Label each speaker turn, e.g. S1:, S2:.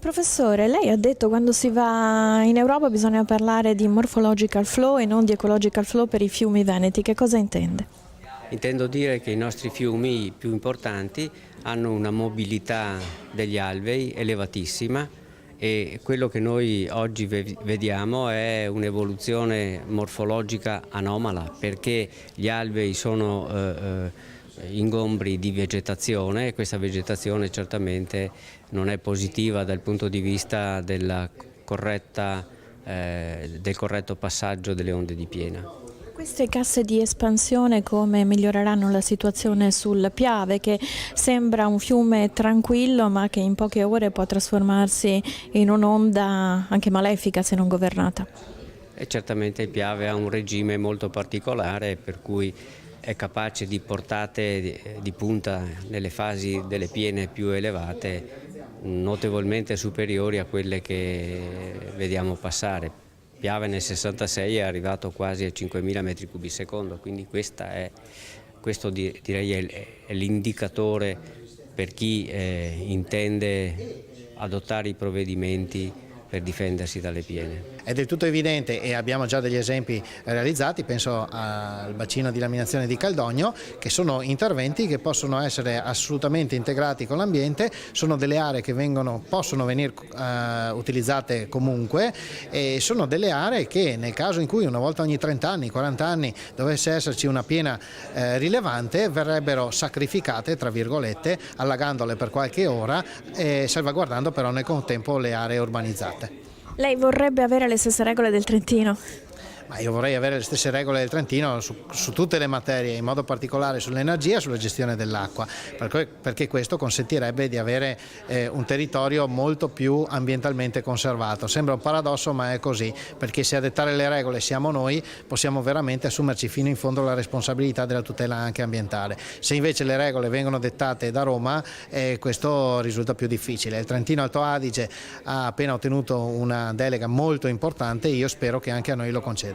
S1: Professore, lei ha detto quando si va in Europa bisogna parlare di morphological flow e non di ecological flow per i fiumi veneti. Che cosa intende?
S2: Intendo dire che i nostri fiumi più importanti hanno una mobilità degli alvei elevatissima e quello che noi oggi vediamo è un'evoluzione morfologica anomala, perché gli alvei sono ingombri di vegetazione e questa vegetazione certamente non è positiva dal punto di vista del corretto passaggio delle onde di piena.
S1: Queste casse di espansione come miglioreranno la situazione sul Piave, che sembra un fiume tranquillo ma che in poche ore può trasformarsi in un'onda anche malefica se non governata?
S2: E certamente il Piave ha un regime molto particolare per cui è capace di portate di punta nelle fasi delle piene più elevate notevolmente superiori a quelle che vediamo passare. Piave nel 66 è arrivato quasi a 5.000 metri cubi secondo, quindi questo direi è l'indicatore per chi intende adottare i provvedimenti per difendersi dalle piene.
S3: È del tutto evidente, e abbiamo già degli esempi realizzati, penso al bacino di laminazione di Caldogno, che sono interventi che possono essere assolutamente integrati con l'ambiente, sono delle aree che possono venire utilizzate comunque e sono delle aree che nel caso in cui una volta ogni 30 anni, 40 anni dovesse esserci una piena rilevante verrebbero sacrificate, tra virgolette, allagandole per qualche ora e salvaguardando però nel contempo le aree urbanizzate.
S1: Lei vorrebbe avere le stesse regole del Trentino?
S3: Ma io vorrei avere le stesse regole del Trentino su tutte le materie, in modo particolare sull'energia e sulla gestione dell'acqua, perché questo consentirebbe di avere un territorio molto più ambientalmente conservato. Sembra un paradosso, ma è così, perché se a dettare le regole siamo noi, possiamo veramente assumerci fino in fondo la responsabilità della tutela anche ambientale. Se invece le regole vengono dettate da Roma, questo risulta più difficile. Il Trentino Alto Adige ha appena ottenuto una delega molto importante e io spero che anche a noi lo concedano.